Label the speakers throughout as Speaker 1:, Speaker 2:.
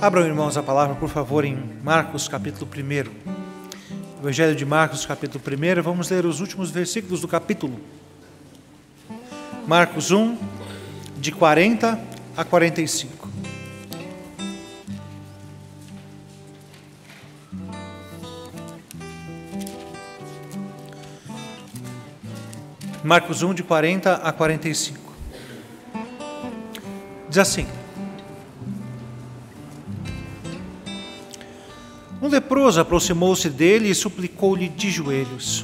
Speaker 1: Abram, irmãos, a palavra, por favor, em Marcos, capítulo 1. Evangelho de Marcos, capítulo 1. Vamos ler os últimos versículos do capítulo. Marcos 1, de 40 a 45. Marcos 1, de 40 a 45. Diz assim: Um leproso aproximou-se dele e suplicou-lhe de joelhos: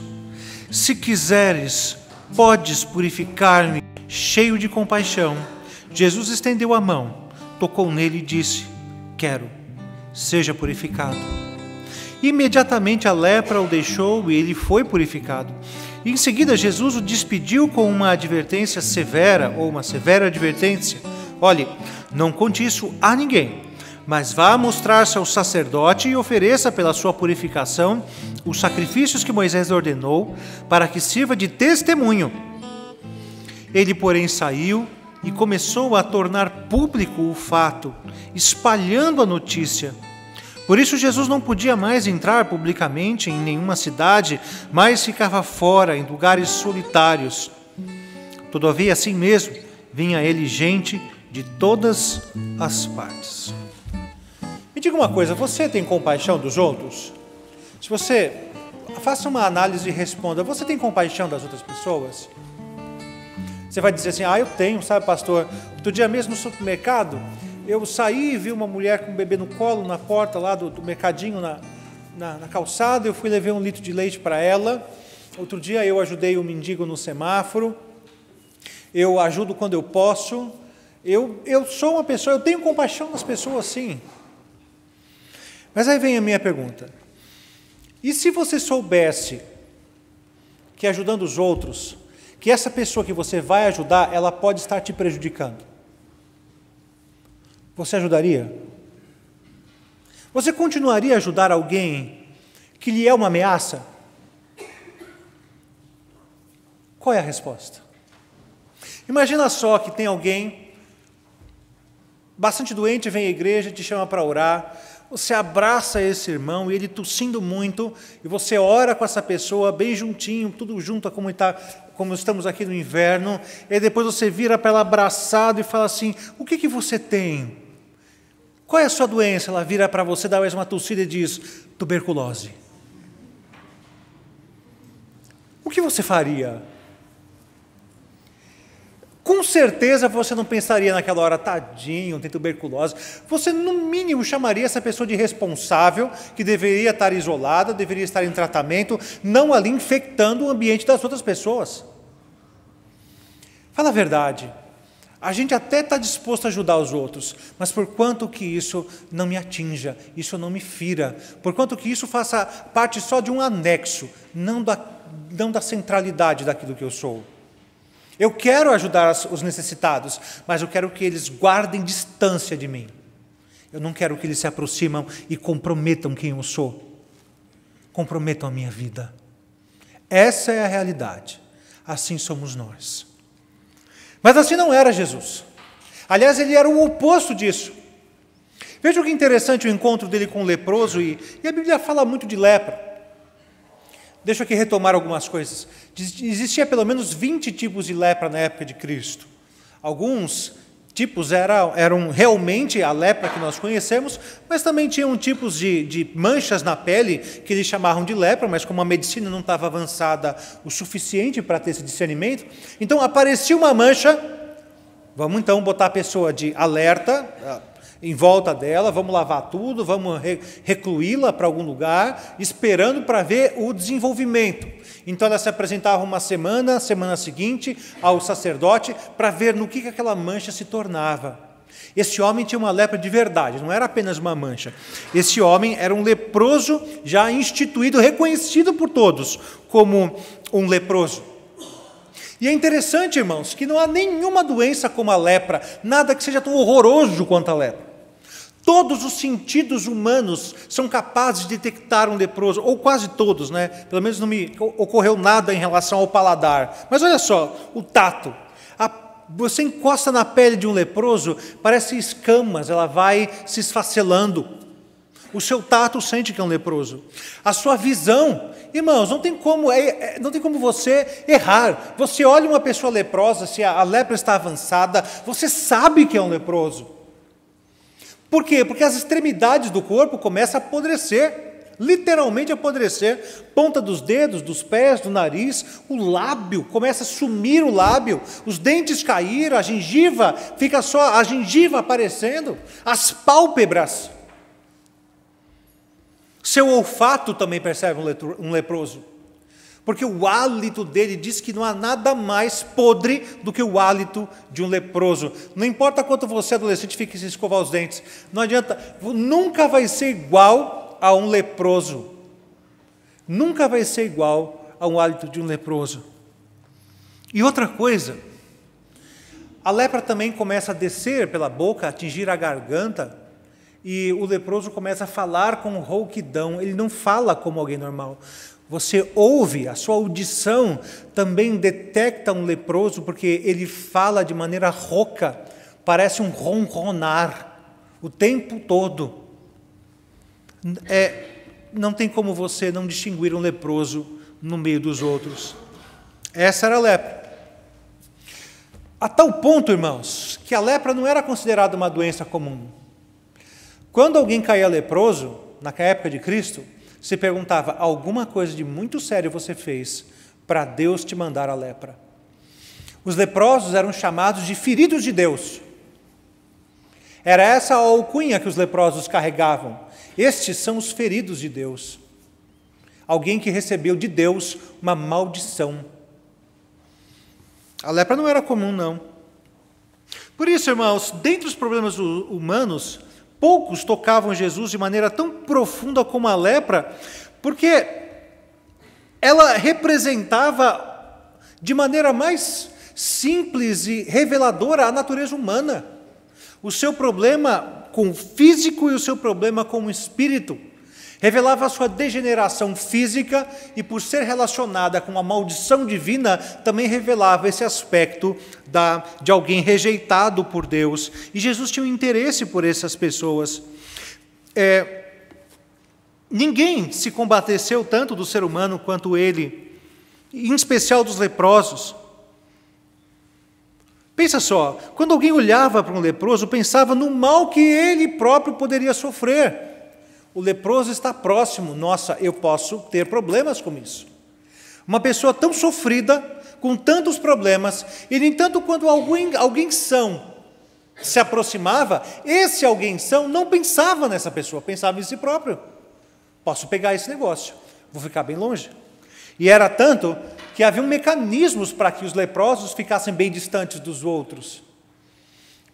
Speaker 1: Se quiseres, podes purificar-me. Cheio de compaixão, Jesus estendeu a mão, tocou nele e disse: Quero, seja purificado. Imediatamente a lepra o deixou e ele foi purificado. E em seguida Jesus o despediu com uma advertência severa, ou uma severa advertência: Olhe, não conte isso a ninguém, mas vá mostrar-se ao sacerdote e ofereça pela sua purificação os sacrifícios que Moisés ordenou, para que sirva de testemunho. Ele, porém, saiu e começou a tornar público o fato, espalhando a notícia. Por isso Jesus não podia mais entrar publicamente em nenhuma cidade, mas ficava fora, em lugares solitários. Todavia, assim mesmo, vinha a ele gente de todas as partes. Me diga uma coisa, você tem compaixão dos outros? Se você faça uma análise e responda, você tem compaixão das outras pessoas? Você vai dizer assim: eu tenho, sabe, pastor? Outro dia mesmo no supermercado, eu saí e vi uma mulher com um bebê no colo na porta lá do mercadinho, na calçada. Eu fui e levei 1 litro de leite para ela. Outro dia eu ajudei o mendigo no semáforo. Eu ajudo quando eu posso. Eu sou uma pessoa, eu tenho compaixão das pessoas, sim. Mas aí vem a minha pergunta: e se você soubesse que ajudando os outros, que essa pessoa que você vai ajudar, ela pode estar te prejudicando? Você ajudaria? Você continuaria a ajudar alguém que lhe é uma ameaça? Qual é a resposta? Imagina só que tem alguém bastante doente, vem à igreja, te chama para orar. Você abraça esse irmão e ele tossindo muito, e você ora com essa pessoa bem juntinho, tudo junto, como estamos aqui no inverno, e depois você vira para ela abraçado e fala assim: o que você tem? Qual é a sua doença? Ela vira para você, dá mais uma tossida e diz: tuberculose. O que você faria? Com certeza você não pensaria naquela hora: tadinho, tem tuberculose. Você, no mínimo, chamaria essa pessoa de responsável, que deveria estar isolada, deveria estar em tratamento, não ali infectando o ambiente das outras pessoas. Fala a verdade. A gente até está disposto a ajudar os outros, mas por quanto que isso não me atinja, isso não me fira, por quanto que isso faça parte só de um anexo, não da centralidade daquilo que eu sou. Eu quero ajudar os necessitados, mas eu quero que eles guardem distância de mim. Eu não quero que eles se aproximam e comprometam quem eu sou, comprometam a minha vida. Essa é a realidade. Assim somos nós. Mas assim não era Jesus. Aliás, ele era o oposto disso. Veja que interessante o encontro dele com o leproso, e a Bíblia fala muito de lepra. Deixa eu aqui retomar algumas coisas. Existia pelo menos 20 tipos de lepra na época de Cristo. Alguns tipos eram realmente a lepra que nós conhecemos, mas também tinham tipos de manchas na pele que eles chamavam de lepra, mas como a medicina não estava avançada o suficiente para ter esse discernimento, então aparecia uma mancha, vamos então botar a pessoa de alerta em volta dela, vamos lavar tudo, vamos recluí-la para algum lugar, esperando para ver o desenvolvimento. Então ela se apresentava uma semana, semana seguinte, ao sacerdote, para ver no que aquela mancha se tornava. Esse homem tinha uma lepra de verdade, não era apenas uma mancha. Esse homem era um leproso já instituído, reconhecido por todos como um leproso. E é interessante, irmãos, que não há nenhuma doença como a lepra, nada que seja tão horroroso quanto a lepra. Todos os sentidos humanos são capazes de detectar um leproso, ou quase todos, né? Pelo menos não me ocorreu nada em relação ao paladar. Mas olha só, o tato. Você encosta na pele de um leproso, parece escamas, ela vai se esfacelando. O seu tato sente que é um leproso. A sua visão, irmãos, não tem como você errar. Você olha uma pessoa leprosa, se a lepra está avançada, você sabe que é um leproso. Por quê? Porque as extremidades do corpo começam a apodrecer, literalmente apodrecer. Ponta dos dedos, dos pés, do nariz, o lábio, começa a sumir o lábio, os dentes caíram, a gengiva, fica só a gengiva aparecendo, as pálpebras. Seu olfato também percebe um leproso, porque o hálito dele diz que não há nada mais podre do que o hálito de um leproso. Não importa quanto você, adolescente, fique se escovar os dentes, não adianta, nunca vai ser igual a um leproso, nunca vai ser igual a um hálito de um leproso. E outra coisa, a lepra também começa a descer pela boca, atingir a garganta, e o leproso começa a falar com rouquidão, ele não fala como alguém normal. Você ouve, a sua audição também detecta um leproso, porque ele fala de maneira rouca, parece um ronronar, o tempo todo. Não tem como você não distinguir um leproso no meio dos outros. Essa era a lepra. A tal ponto, irmãos, que a lepra não era considerada uma doença comum. Quando alguém caía leproso, na época de Cristo, se perguntava: alguma coisa de muito sério você fez para Deus te mandar a lepra? Os leprosos eram chamados de feridos de Deus. Era essa a alcunha que os leprosos carregavam. Estes são os feridos de Deus. Alguém que recebeu de Deus uma maldição. A lepra não era comum, não. Por isso, irmãos, dentre os problemas humanos, poucos tocavam Jesus de maneira tão profunda como a lepra, porque ela representava de maneira mais simples e reveladora a natureza humana. O seu problema com o físico e o seu problema com o espírito. Revelava a sua degeneração física e, por ser relacionada com a maldição divina, também revelava esse aspecto de alguém rejeitado por Deus. E Jesus tinha um interesse por essas pessoas. Ninguém se compadeceu tanto do ser humano quanto ele, em especial dos leprosos. Pensa só, quando alguém olhava para um leproso, pensava no mal que ele próprio poderia sofrer. O leproso está próximo, nossa, eu posso ter problemas com isso. Uma pessoa tão sofrida, com tantos problemas, e no entanto, quando alguém são se aproximava, esse alguém são não pensava nessa pessoa, pensava em si próprio. Posso pegar esse negócio, vou ficar bem longe. E era tanto que haviam mecanismos para que os leprosos ficassem bem distantes dos outros.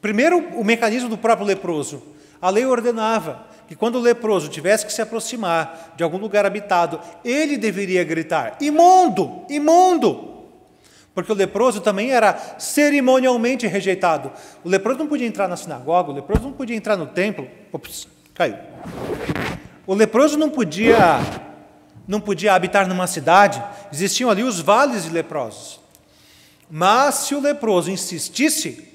Speaker 1: Primeiro, o mecanismo do próprio leproso. A lei ordenava que quando o leproso tivesse que se aproximar de algum lugar habitado, ele deveria gritar: imundo, imundo! Porque o leproso também era cerimonialmente rejeitado. O leproso não podia entrar na sinagoga, o leproso não podia entrar no templo. Ops, caiu. O leproso não podia habitar numa cidade, existiam ali os vales de leprosos. Mas se o leproso insistisse,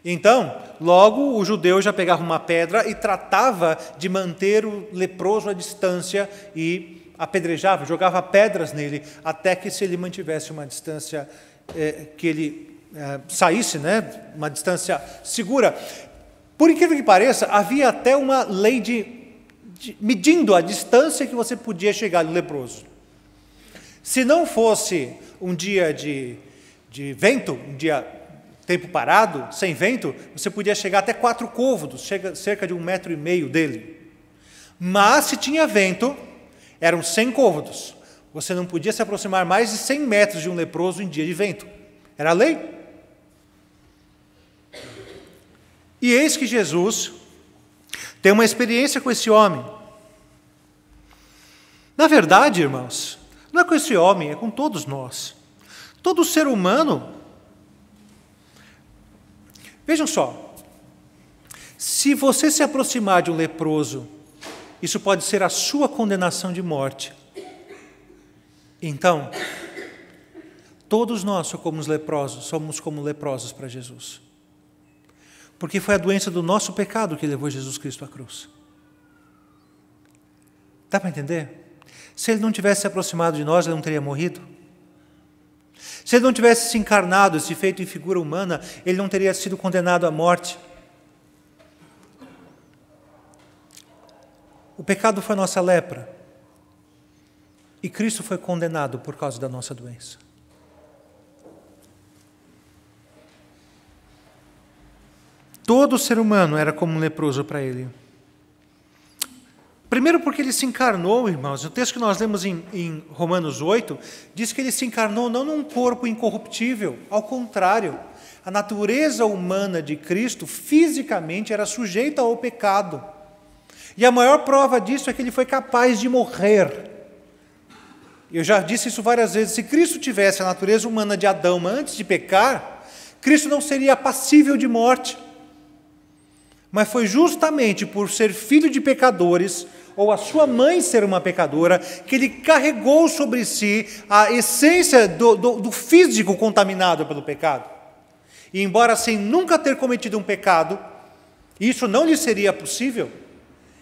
Speaker 1: então, logo o judeu já pegava uma pedra e tratava de manter o leproso à distância e apedrejava, jogava pedras nele, até que, se ele mantivesse uma distância, que ele saísse, uma distância segura. Por incrível que pareça, havia até uma lei medindo a distância que você podia chegar do leproso. Se não fosse um dia de vento, um dia tempo parado, sem vento, você podia chegar até 4 côvados, cerca de 1,5 metro dele. Mas se tinha vento, eram 100 côvados. Você não podia se aproximar mais de 100 metros de um leproso em dia de vento. Era a lei. E eis que Jesus tem uma experiência com esse homem. Na verdade, irmãos, não é com esse homem, é com todos nós. Todo ser humano. Vejam só, se você se aproximar de um leproso, isso pode ser a sua condenação de morte. Então, Todos nós somos como leprosos para Jesus. Porque foi a doença do nosso pecado que levou Jesus Cristo à cruz. Dá para entender? Se ele não tivesse se aproximado de nós, ele não teria morrido. Se ele não tivesse se encarnado, se feito em figura humana, ele não teria sido condenado à morte. O pecado foi a nossa lepra. E Cristo foi condenado por causa da nossa doença. Todo ser humano era como um leproso para ele. Primeiro porque ele se encarnou, irmãos. O texto que nós lemos em Romanos 8, diz que ele se encarnou não num corpo incorruptível, ao contrário. A natureza humana de Cristo, fisicamente, era sujeita ao pecado. E a maior prova disso é que ele foi capaz de morrer. Eu já disse isso várias vezes. Se Cristo tivesse a natureza humana de Adão antes de pecar, Cristo não seria passível de morte. Mas foi justamente por ser filho de pecadores, ou a sua mãe ser uma pecadora, que ele carregou sobre si a essência do físico contaminado pelo pecado. E embora sem nunca ter cometido um pecado, isso não lhe seria possível,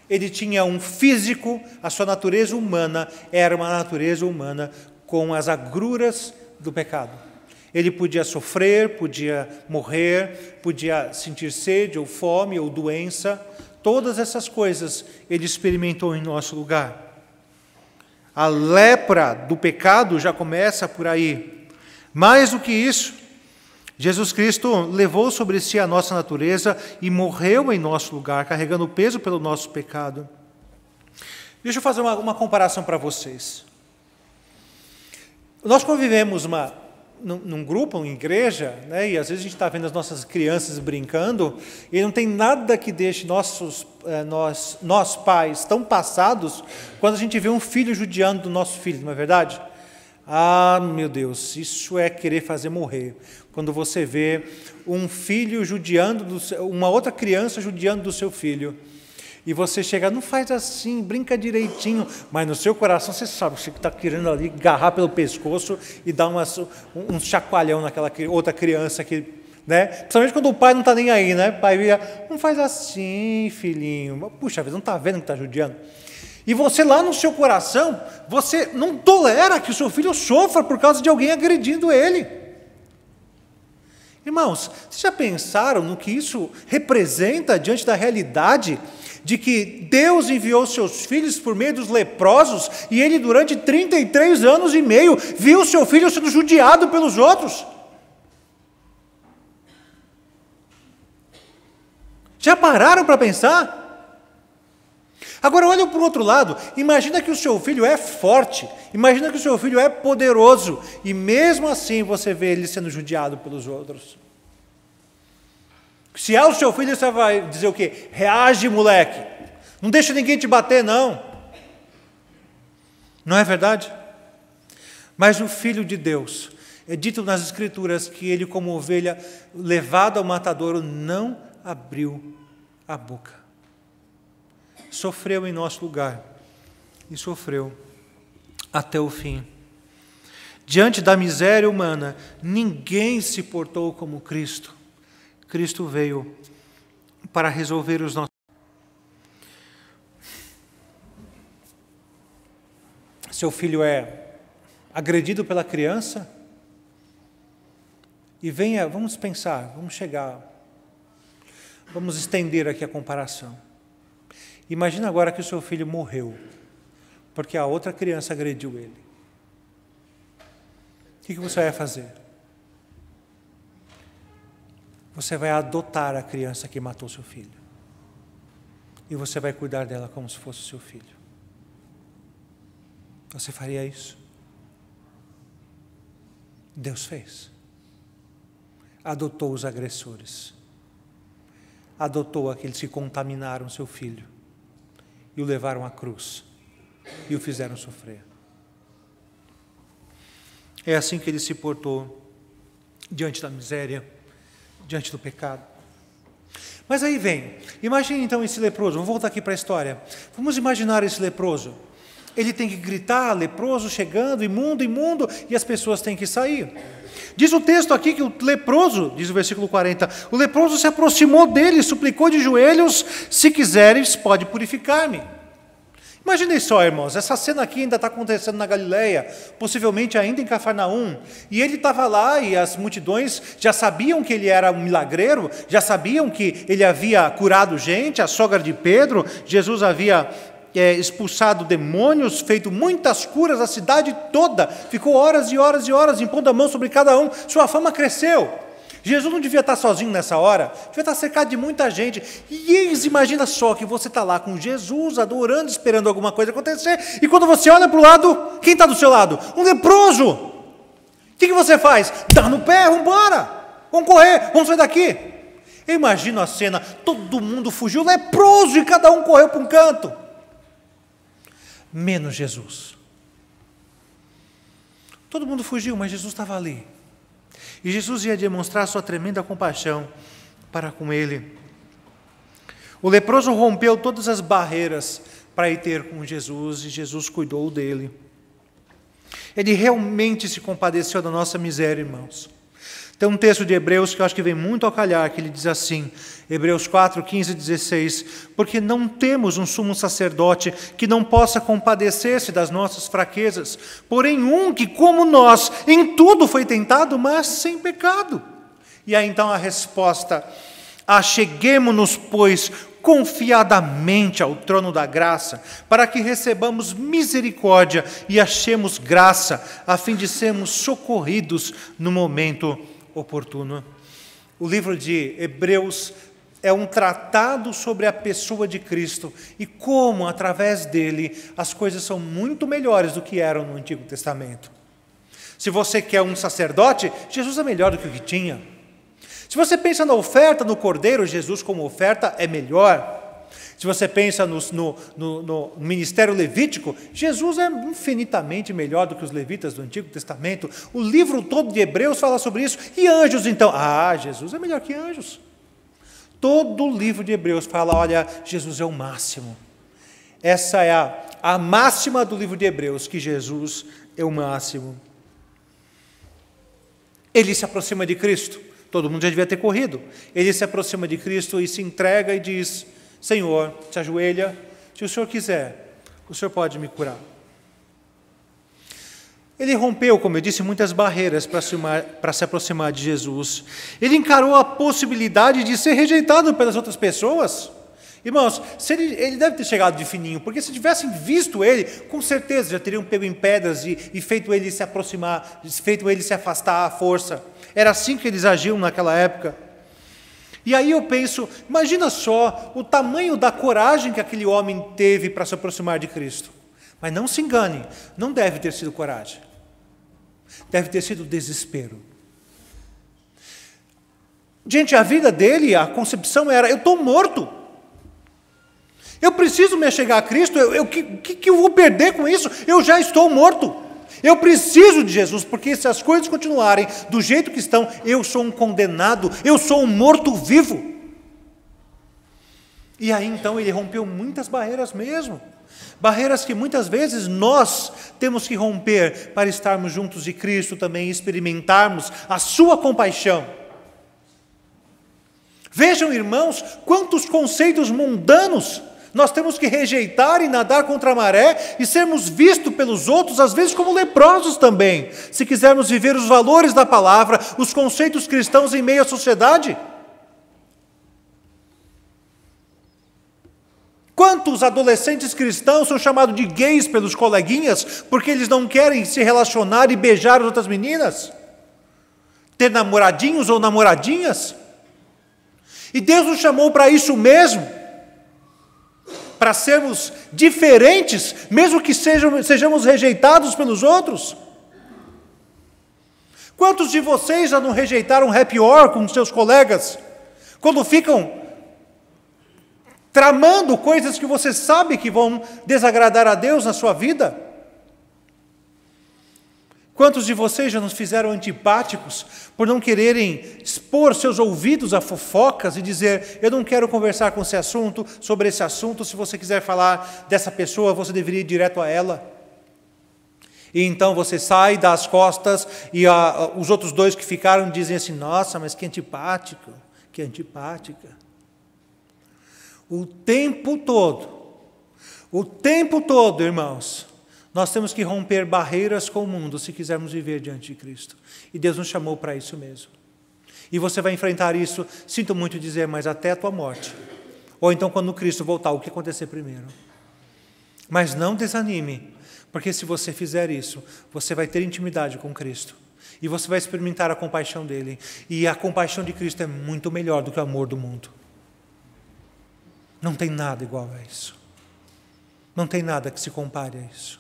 Speaker 1: ele tinha um físico, a sua natureza humana era uma natureza humana com as agruras do pecado. Ele podia sofrer, podia morrer, podia sentir sede ou fome ou doença. Todas essas coisas ele experimentou em nosso lugar. A lepra do pecado já começa por aí. Mais do que isso, Jesus Cristo levou sobre si a nossa natureza e morreu em nosso lugar, carregando o peso pelo nosso pecado. Deixa eu fazer uma comparação para vocês. Nós convivemos num grupo, uma igreja, né, e às vezes a gente está vendo as nossas crianças brincando, e não tem nada que deixe nós pais tão passados quando a gente vê um filho judiando do nosso filho, não é verdade? Ah, meu Deus, isso é querer fazer morrer. Quando você vê um filho judiando, uma outra criança judiando do seu filho, e você chega, não faz assim, brinca direitinho, mas no seu coração você sabe, você está querendo ali agarrar pelo pescoço e dar um chacoalhão naquela outra criança que, né? Principalmente quando o pai não está nem aí, né? O pai vira, não faz assim, filhinho. Puxa vida, não está vendo que está judiando? E você lá no seu coração, você não tolera que o seu filho sofra por causa de alguém agredindo ele. Irmãos, vocês já pensaram no que isso representa diante da realidade de que Deus enviou seus filhos por meio dos leprosos e ele durante 33 anos e meio viu seu filho sendo judiado pelos outros? Já pararam para pensar? Agora olha para o outro lado, imagina que o seu filho é forte, imagina que o seu filho é poderoso, e mesmo assim você vê ele sendo judiado pelos outros. Se é o seu filho, você vai dizer o quê? Reage, moleque, não deixa ninguém te bater, não. Não é verdade? Mas o Filho de Deus, é dito nas Escrituras que ele, como ovelha levado ao matadouro, não abriu a boca. Sofreu em nosso lugar e sofreu até o fim. Diante da miséria humana, ninguém se portou como Cristo. Cristo veio para resolver os nossos. Seu filho é agredido pela criança e venha, vamos pensar, vamos estender aqui a comparação. Imagina agora que o seu filho morreu, porque a outra criança agrediu ele. O que você vai fazer? Você vai adotar a criança que matou seu filho. E você vai cuidar dela como se fosse seu filho. Você faria isso? Deus fez. Adotou os agressores. Adotou aqueles que contaminaram seu filho. E o levaram à cruz. E o fizeram sofrer. É assim que ele se portou diante da miséria, diante do pecado. Mas aí vem, imagine então esse leproso, vamos voltar aqui para a história. Vamos imaginar esse leproso. Ele tem que gritar, leproso chegando, imundo, imundo, e as pessoas têm que sair. Diz o texto aqui que o leproso, diz o versículo 40, o leproso se aproximou dele e suplicou de joelhos: se quiseres, pode purificar-me. Imaginem só, irmãos, essa cena aqui ainda está acontecendo na Galileia, possivelmente ainda em Cafarnaum, e ele estava lá e as multidões já sabiam que ele era um milagreiro, já sabiam que ele havia curado gente, a sogra de Pedro, Jesus havia expulsado demônios, feito muitas curas, a cidade toda ficou horas e horas e horas impondo a mão sobre cada um, sua fama cresceu. Jesus não devia estar sozinho nessa hora, devia estar cercado de muita gente. E eis, imagina só que você está lá com Jesus, adorando, esperando alguma coisa acontecer, e quando você olha para o lado, quem está do seu lado? Um leproso. O que você faz? Dá no pé, vamos embora, vamos correr, vamos sair daqui. Eu imagino a cena, todo mundo fugiu, leproso, e cada um correu para um canto. Menos Jesus. Todo mundo fugiu, mas Jesus estava ali. E Jesus ia demonstrar sua tremenda compaixão para com ele. O leproso rompeu todas as barreiras para ir ter com Jesus, e Jesus cuidou dele. Ele realmente se compadeceu da nossa miséria, irmãos. Tem um texto de Hebreus que eu acho que vem muito ao calhar, que ele diz assim, Hebreus 4, 15 e 16, porque não temos um sumo sacerdote que não possa compadecer-se das nossas fraquezas, porém um que, como nós, em tudo foi tentado, mas sem pecado. E aí então a resposta: acheguemo-nos, pois, confiadamente ao trono da graça, para que recebamos misericórdia e achemos graça, a fim de sermos socorridos no momento oportuno. O livro de Hebreus é um tratado sobre a pessoa de Cristo e como, através dele, as coisas são muito melhores do que eram no Antigo Testamento. Se você quer um sacerdote, Jesus é melhor do que o que tinha. Se você pensa na oferta no Cordeiro, Jesus como oferta é melhor. Se você pensa no ministério levítico, Jesus é infinitamente melhor do que os levitas do Antigo Testamento. O livro todo de Hebreus fala sobre isso. E anjos, então? Jesus é melhor que anjos. Todo o livro de Hebreus fala, olha, Jesus é o máximo. Essa é a máxima do livro de Hebreus, que Jesus é o máximo. Ele se aproxima de Cristo. Todo mundo já devia ter corrido. Ele se aproxima de Cristo e se entrega e diz: Senhor, se ajoelha, se o Senhor quiser, o Senhor pode me curar. Ele rompeu, como eu disse, muitas barreiras para se aproximar de Jesus. Ele encarou a possibilidade de ser rejeitado pelas outras pessoas. Irmãos, ele deve ter chegado de fininho, porque se tivessem visto ele, com certeza já teriam pego em pedras e feito ele se aproximar, feito ele se afastar à força. Era assim que eles agiam naquela época. E aí eu penso, imagina só o tamanho da coragem que aquele homem teve para se aproximar de Cristo. Mas não se engane, não deve ter sido coragem. Deve ter sido desespero. Gente, a vida dele, a concepção era: eu estou morto. Eu preciso me achegar a Cristo, o que eu vou perder com isso? Eu já estou morto. Eu preciso de Jesus, porque se as coisas continuarem do jeito que estão, eu sou um condenado, eu sou um morto-vivo. E aí então ele rompeu muitas barreiras mesmo. Barreiras que muitas vezes nós temos que romper para estarmos juntos de Cristo também e experimentarmos a sua compaixão. Vejam, irmãos, quantos conceitos mundanos nós temos que rejeitar e nadar contra a maré e sermos vistos pelos outros, às vezes como leprosos também, se quisermos viver os valores da palavra, os conceitos cristãos em meio à sociedade. Quantos adolescentes cristãos são chamados de gays pelos coleguinhas porque eles não querem se relacionar e beijar as outras meninas? Ter namoradinhos ou namoradinhas? E Deus nos chamou para isso mesmo. Para sermos diferentes, mesmo que sejamos rejeitados pelos outros. Quantos de vocês já não rejeitaram happy hour com seus colegas? Quando ficam tramando coisas que você sabe que vão desagradar a Deus na sua vida? Quantos de vocês já nos fizeram antipáticos por não quererem expor seus ouvidos a fofocas e dizer: eu não quero conversar com esse assunto, sobre esse assunto, se você quiser falar dessa pessoa, você deveria ir direto a ela? E então você sai, dá as costas, e os outros dois que ficaram dizem assim, nossa, mas que antipático, que antipática. O tempo todo, irmãos, nós temos que romper barreiras com o mundo se quisermos viver diante de Cristo. E Deus nos chamou para isso mesmo. E você vai enfrentar isso, sinto muito dizer, mas até a tua morte. Ou então quando Cristo voltar, o que acontecer primeiro. Mas não desanime, porque se você fizer isso, você vai ter intimidade com Cristo. E você vai experimentar a compaixão dele. E a compaixão de Cristo é muito melhor do que o amor do mundo. Não tem nada igual a isso. Não tem nada que se compare a isso.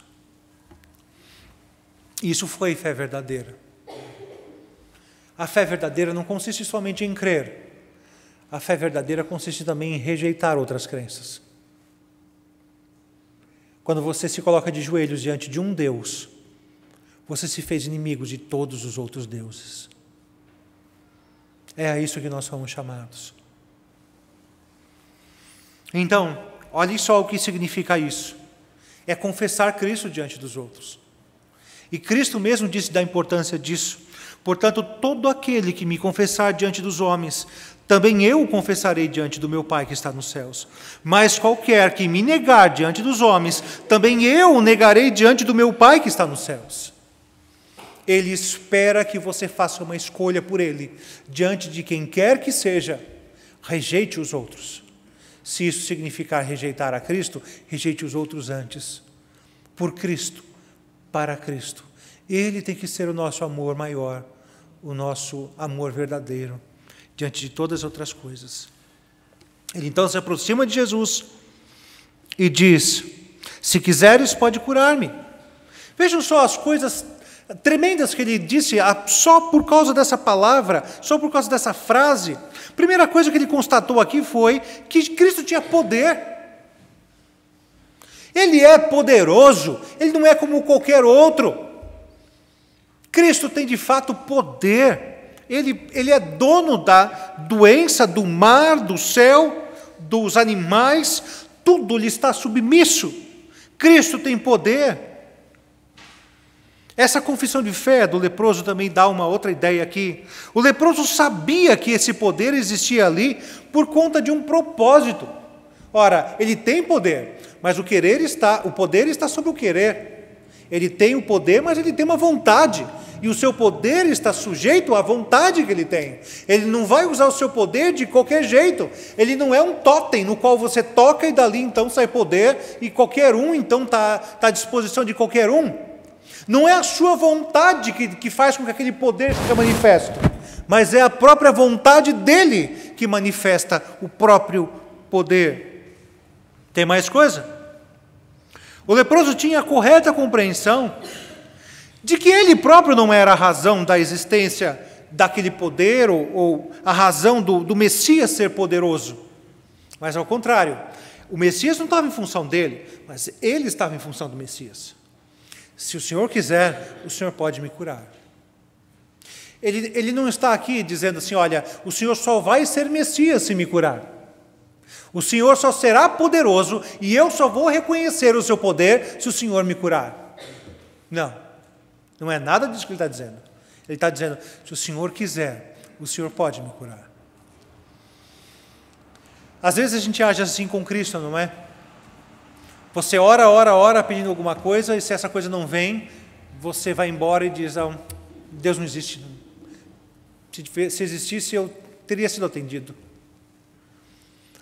Speaker 1: Isso foi fé verdadeira. A fé verdadeira não consiste somente em crer. A fé verdadeira consiste também em rejeitar outras crenças. Quando você se coloca de joelhos diante de um Deus, você se fez inimigo de todos os outros deuses. É a isso que nós somos chamados. Então, olhe só o que significa isso. É confessar Cristo diante dos outros. E Cristo mesmo disse da importância disso. Portanto, todo aquele que me confessar diante dos homens, também eu o confessarei diante do meu Pai que está nos céus. Mas qualquer que me negar diante dos homens, também eu o negarei diante do meu Pai que está nos céus. Ele espera que você faça uma escolha por Ele, diante de quem quer que seja. Rejeite os outros. Se isso significar rejeitar a Cristo, rejeite os outros antes. Por Cristo, para Cristo. Ele tem que ser o nosso amor maior, o nosso amor verdadeiro, diante de todas as outras coisas. Ele então se aproxima de Jesus e diz, se quiseres pode curar-me. Vejam só as coisas tremendas que ele disse só por causa dessa palavra, só por causa dessa frase. Primeira coisa que ele constatou aqui foi que Cristo tinha poder. Ele é poderoso, ele não é como qualquer outro. Cristo tem de fato poder. Ele é dono da doença, do mar, do céu, dos animais, tudo lhe está submisso. Cristo tem poder. Essa confissão de fé do leproso também dá uma outra ideia aqui. O leproso sabia que esse poder existia ali por conta de um propósito. Ora, ele tem poder, mas o poder está sobre o querer. Ele tem o poder, mas ele tem uma vontade. E o seu poder está sujeito à vontade que ele tem. Ele não vai usar o seu poder de qualquer jeito. Ele não é um totem no qual você toca e dali então sai poder e qualquer um então está à disposição de qualquer um. Não é a sua vontade que faz com que aquele poder seja manifesto, mas é a própria vontade dele que manifesta o próprio poder. Tem mais coisa? O leproso tinha a correta compreensão de que ele próprio não era a razão da existência daquele poder ou a razão do Messias ser poderoso. Mas ao contrário, o Messias não estava em função dele, mas ele estava em função do Messias. Se o Senhor quiser, o Senhor pode me curar. Ele não está aqui dizendo assim, olha, o Senhor só vai ser Messias se me curar. O Senhor só será poderoso e eu só vou reconhecer o seu poder se o Senhor me curar. Não é nada disso que ele está dizendo. Ele está dizendo, se o Senhor quiser, o Senhor pode me curar. Às vezes a gente age assim com Cristo, não é? Você ora pedindo alguma coisa, e se essa coisa não vem, você vai embora e diz, Deus não existe. Se existisse, eu teria sido atendido.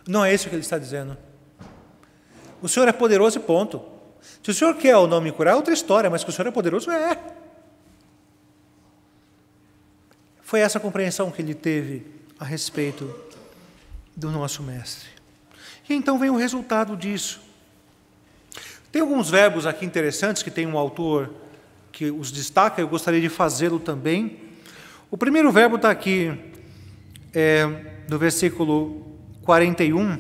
Speaker 1: Não é isso que ele está dizendo. O Senhor é poderoso e ponto. Se o Senhor quer ou não me curar, é outra história, mas que o Senhor é poderoso, é. Foi essa a compreensão que ele teve a respeito do nosso Mestre. E então vem o resultado disso. Tem alguns verbos aqui interessantes que tem um autor que os destaca, eu gostaria de fazê-lo também. O primeiro verbo está aqui, no versículo 41.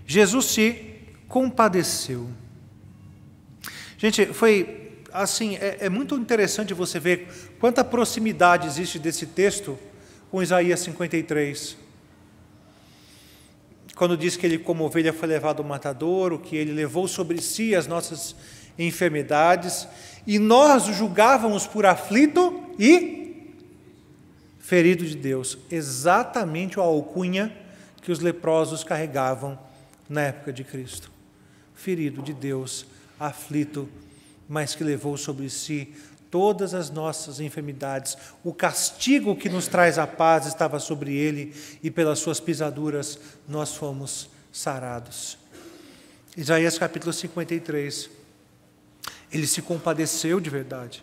Speaker 1: Jesus se compadeceu. Gente, foi assim, é muito interessante você ver quanta proximidade existe desse texto com Isaías 53. Quando diz que ele como ovelha foi levado ao matadouro, que ele levou sobre si as nossas enfermidades, e nós o julgávamos por aflito e ferido de Deus. Exatamente a alcunha que os leprosos carregavam na época de Cristo. Ferido de Deus, aflito, mas que levou sobre si todas as nossas enfermidades. O castigo que nos traz a paz estava sobre ele, e pelas suas pisaduras nós fomos sarados. Isaías capítulo 53. Ele se compadeceu de verdade.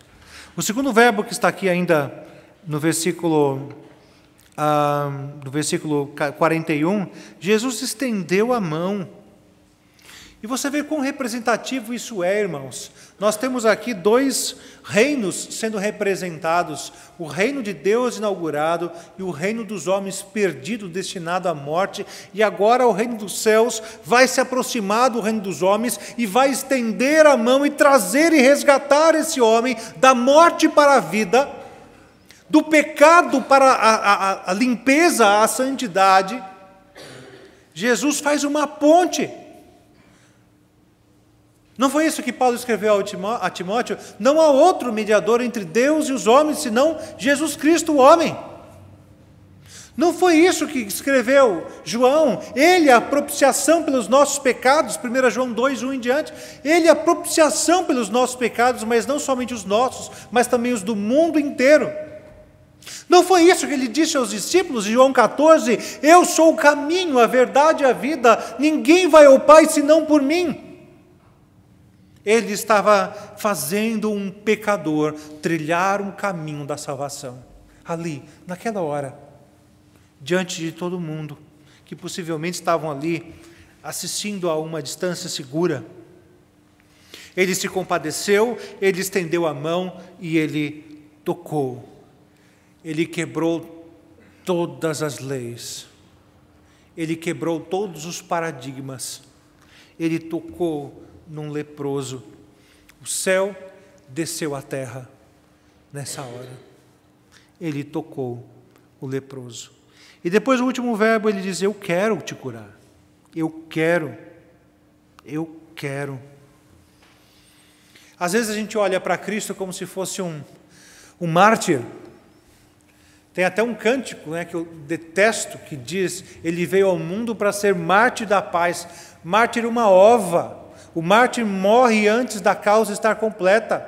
Speaker 1: O segundo verbo que está aqui ainda no versículo 41, Jesus estendeu a mão. E você vê quão representativo isso é, irmãos. Nós temos aqui dois reinos sendo representados: o reino de Deus inaugurado e o reino dos homens perdido, destinado à morte. E agora o reino dos céus vai se aproximar do reino dos homens e vai estender a mão e trazer e resgatar esse homem da morte para a vida, do pecado para a limpeza, a santidade. Jesus faz uma ponte. Não foi isso que Paulo escreveu a Timóteo? Não há outro mediador entre Deus e os homens, senão Jesus Cristo, o homem. Não foi isso que escreveu João? Ele é a propiciação pelos nossos pecados, 1 João 2, 1 em diante. Ele é a propiciação pelos nossos pecados, mas não somente os nossos, mas também os do mundo inteiro. Não foi isso que ele disse aos discípulos em João 14? Eu sou o caminho, a verdade e a vida, ninguém vai ao Pai senão por mim. Ele estava fazendo um pecador trilhar um caminho da salvação. Ali, naquela hora, diante de todo mundo, que possivelmente estavam ali, assistindo a uma distância segura. Ele se compadeceu, ele estendeu a mão e ele tocou. Ele quebrou todas as leis. Ele quebrou todos os paradigmas. Ele tocou num leproso. O céu desceu à terra nessa hora. Ele tocou o leproso. E depois o último verbo, ele diz: eu quero te curar. Eu quero. Às vezes a gente olha para Cristo como se fosse um mártir. Tem até um cântico, que eu detesto, que diz: ele veio ao mundo para ser mártir da paz. Mártir, uma ova. O mártir morre antes da causa estar completa.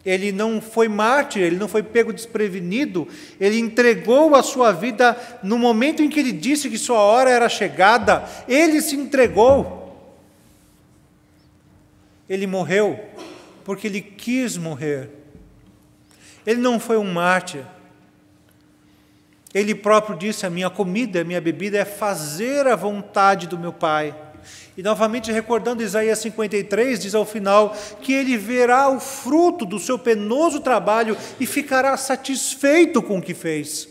Speaker 1: Ele não foi mártir, ele não foi pego desprevenido, ele entregou a sua vida no momento em que ele disse que sua hora era chegada. Ele se entregou. Ele morreu porque ele quis morrer. Ele não foi um mártir. Ele próprio disse: a minha comida, a minha bebida é fazer a vontade do meu Pai. E novamente recordando Isaías 53, diz ao final que ele verá o fruto do seu penoso trabalho e ficará satisfeito com o que fez,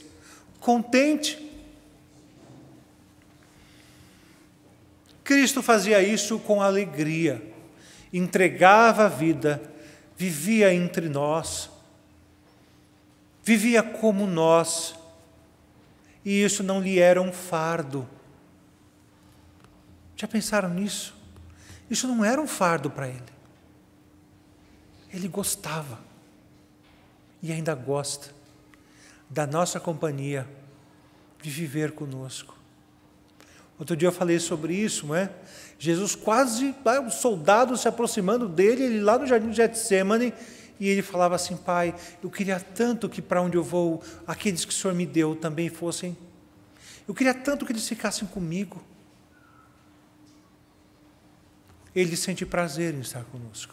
Speaker 1: contente. Cristo fazia isso com alegria, entregava a vida, vivia entre nós, vivia como nós, e isso não lhe era um fardo. Já pensaram nisso? Isso não era um fardo para ele. Ele gostava, e ainda gosta, da nossa companhia, de viver conosco. Outro dia eu falei sobre isso, não é? Jesus quase, os soldados se aproximando dele, ele lá no jardim de Getsêmani, e ele falava assim: Pai, eu queria tanto que para onde eu vou, aqueles que o Senhor me deu também fossem. Eu queria tanto que eles ficassem comigo. Ele sente prazer em estar conosco,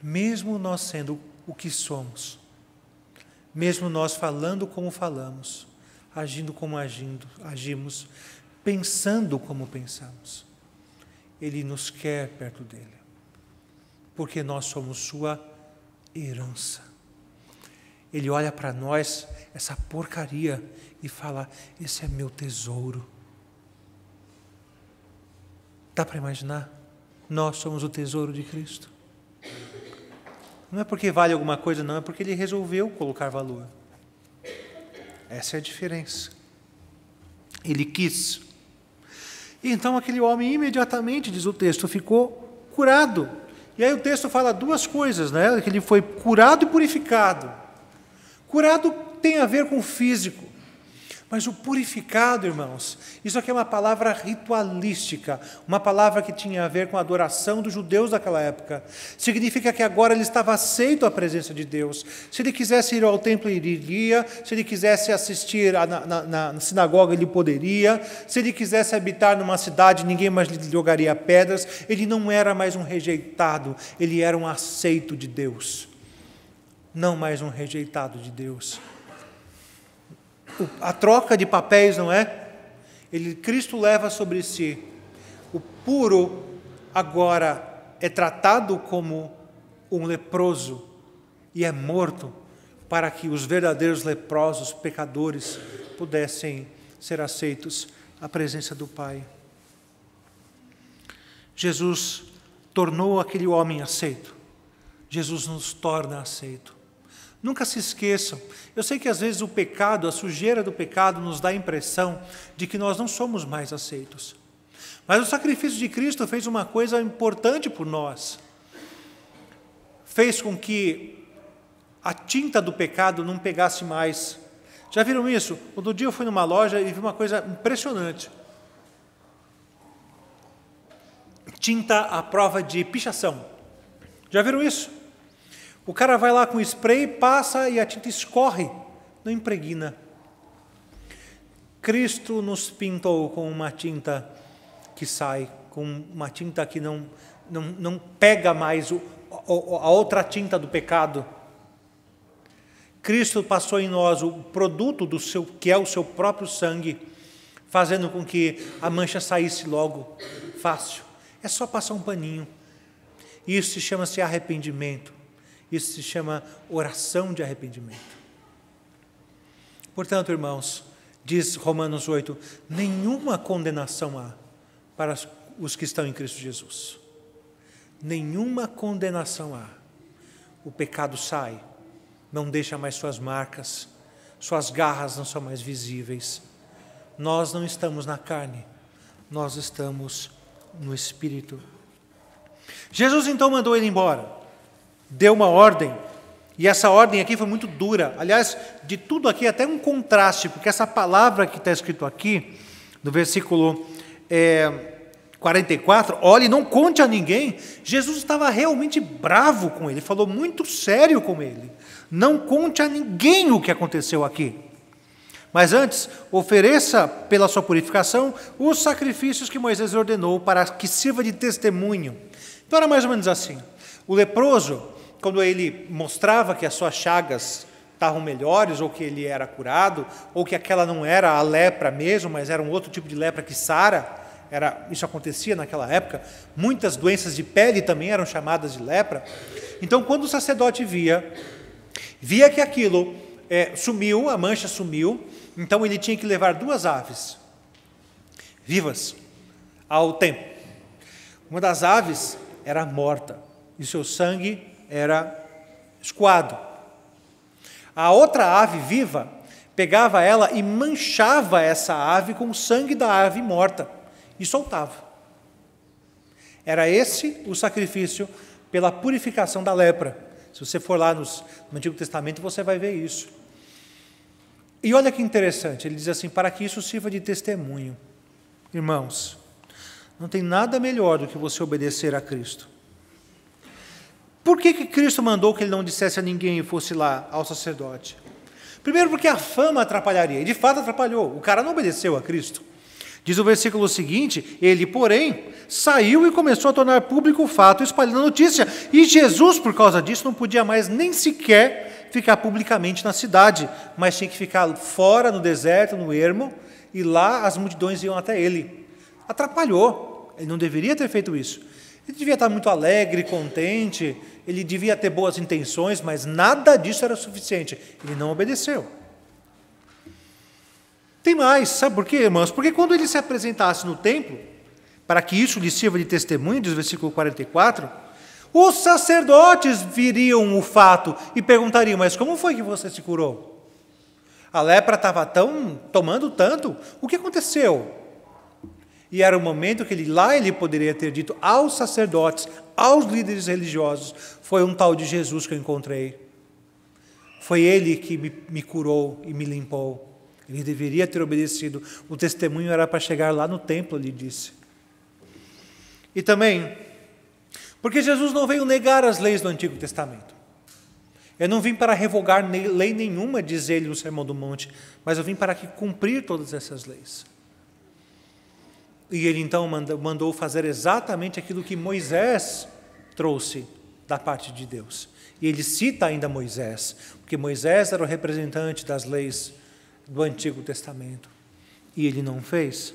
Speaker 1: mesmo nós sendo o que somos, mesmo nós falando como falamos, agindo como agimos, pensando como pensamos. Ele nos quer perto dele, porque nós somos sua herança. Ele olha para nós, essa porcaria, e fala: esse é meu tesouro. Dá para imaginar? Nós somos o tesouro de Cristo. Não é porque vale alguma coisa, não, é porque Ele resolveu colocar valor. Essa é a diferença. Ele quis. E então aquele homem imediatamente, diz o texto, ficou curado. E aí o texto fala duas coisas, né? Que ele foi curado e purificado. Curado tem a ver com o físico, mas o purificado, irmãos, isso aqui é uma palavra ritualística, uma palavra que tinha a ver com a adoração dos judeus daquela época. Significa que agora ele estava aceito à presença de Deus. Se ele quisesse ir ao templo, ele iria. Se ele quisesse assistir na sinagoga, ele poderia. Se ele quisesse habitar numa cidade, ninguém mais lhe jogaria pedras. Ele não era mais um rejeitado, ele era um aceito de Deus. Não mais um rejeitado de Deus. A troca de papéis, não é? Cristo leva sobre si. O puro agora é tratado como um leproso e é morto para que os verdadeiros leprosos, pecadores, pudessem ser aceitos à presença do Pai. Jesus tornou aquele homem aceito. Jesus nos torna aceito. Nunca se esqueçam, eu sei que às vezes o pecado, a sujeira do pecado nos dá a impressão de que nós não somos mais aceitos. Mas o sacrifício de Cristo fez uma coisa importante por nós. Fez com que a tinta do pecado não pegasse mais. Já viram isso? Outro dia eu fui numa loja e vi uma coisa impressionante. Tinta à prova de pichação. Já viram isso? O cara vai lá com spray, passa e a tinta escorre, não impregna. Cristo nos pintou com uma tinta que sai, com uma tinta que não pega mais a outra tinta do pecado. Cristo passou em nós o produto que é o seu próprio sangue, fazendo com que a mancha saísse logo, fácil. É só passar um paninho. Isso chama-se arrependimento. Isso se chama oração de arrependimento. Portanto, irmãos, diz Romanos 8, nenhuma condenação há para os que estão em Cristo Jesus. Nenhuma condenação há. O pecado sai, não deixa mais suas marcas, suas garras não são mais visíveis. Nós não estamos na carne, nós estamos no Espírito. Jesus então mandou ele embora. Deu uma ordem, e essa ordem aqui foi muito dura. Aliás, de tudo aqui, até um contraste, porque essa palavra que está escrito aqui, no versículo 44, olhe, não conte a ninguém. Jesus estava realmente bravo com ele, falou muito sério com ele. Não conte a ninguém o que aconteceu aqui. Mas antes, ofereça pela sua purificação os sacrifícios que Moisés ordenou para que sirva de testemunho. Então era mais ou menos assim. O leproso, quando ele mostrava que as suas chagas estavam melhores, ou que ele era curado, ou que aquela não era a lepra mesmo, mas era um outro tipo de lepra que sara, isso acontecia naquela época, muitas doenças de pele também eram chamadas de lepra. Então, quando o sacerdote via que aquilo sumiu, a mancha sumiu, então ele tinha que levar 2 aves vivas ao templo. Uma das aves era morta, e seu sangue era escoado. A outra ave viva pegava ela e manchava essa ave com o sangue da ave morta e soltava. Era esse o sacrifício pela purificação da lepra. Se você for lá no Antigo Testamento, você vai ver isso. E olha que interessante, ele diz assim, para que isso sirva de testemunho. Irmãos, não tem nada melhor do que você obedecer a Cristo. Por que Cristo mandou que ele não dissesse a ninguém e fosse lá ao sacerdote? Primeiro porque a fama atrapalharia, e de fato atrapalhou, o cara não obedeceu a Cristo. Diz o versículo seguinte, ele, porém, saiu e começou a tornar público o fato, espalhando a notícia, e Jesus, por causa disso, não podia mais nem sequer ficar publicamente na cidade, mas tinha que ficar fora, no deserto, no ermo, e lá as multidões iam até ele. Atrapalhou, ele não deveria ter feito isso. Ele devia estar muito alegre, contente, ele devia ter boas intenções, mas nada disso era suficiente. Ele não obedeceu. Tem mais, sabe por quê, irmãos? Porque quando ele se apresentasse no templo, para que isso lhe sirva de testemunho, diz o versículo 44, os sacerdotes viriam o fato e perguntariam, mas como foi que você se curou? A lepra estava tomando tanto, o que aconteceu? E era o momento que ele poderia ter dito aos sacerdotes, aos líderes religiosos, foi um tal de Jesus que eu encontrei. Foi ele que me curou e me limpou. Ele deveria ter obedecido. O testemunho era para chegar lá no templo, ele disse. E também, porque Jesus não veio negar as leis do Antigo Testamento. Eu não vim para revogar lei nenhuma, diz ele no Sermão do Monte, mas eu vim para cumprir todas essas leis. E ele então mandou fazer exatamente aquilo que Moisés trouxe da parte de Deus. E ele cita ainda Moisés, porque Moisés era o representante das leis do Antigo Testamento. E ele não fez.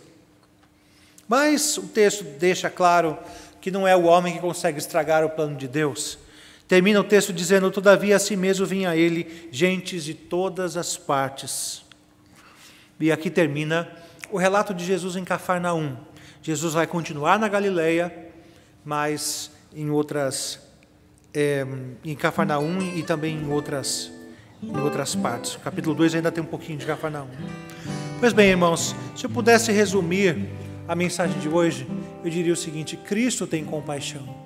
Speaker 1: Mas o texto deixa claro que não é o homem que consegue estragar o plano de Deus. Termina o texto dizendo: todavia a si mesmo vinha a ele gentes de todas as partes. E aqui termina o relato de Jesus em Cafarnaum. Jesus vai continuar na Galileia, mas em Cafarnaum e também em outras partes. O capítulo 2 ainda tem um pouquinho de Cafarnaum. Pois bem, irmãos, se eu pudesse resumir a mensagem de hoje, eu diria o seguinte: Cristo tem compaixão.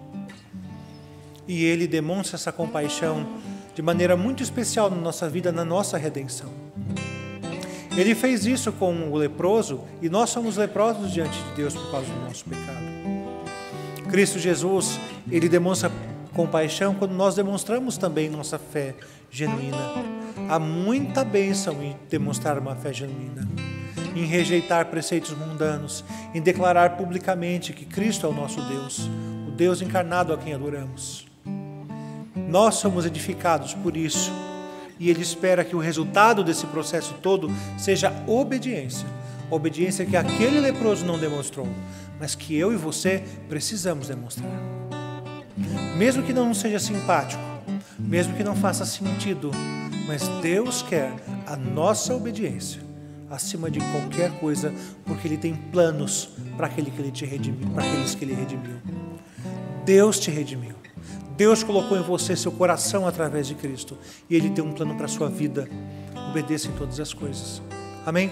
Speaker 1: E Ele demonstra essa compaixão de maneira muito especial na nossa vida, na nossa redenção. Ele fez isso com o leproso, e nós somos leprosos diante de Deus por causa do nosso pecado. Cristo Jesus, Ele demonstra compaixão quando nós demonstramos também nossa fé genuína. Há muita bênção em demonstrar uma fé genuína, em rejeitar preceitos mundanos, em declarar publicamente que Cristo é o nosso Deus, o Deus encarnado a quem adoramos. Nós somos edificados por isso, e Ele espera que o resultado desse processo todo seja obediência. Obediência que aquele leproso não demonstrou, mas que eu e você precisamos demonstrar. Mesmo que não seja simpático, mesmo que não faça sentido, mas Deus quer a nossa obediência acima de qualquer coisa, porque Ele tem planos para aqueles que Ele redimiu. Deus te redimiu. Deus colocou em você seu coração através de Cristo, e Ele tem um plano para a sua vida. Obedeça em todas as coisas. Amém?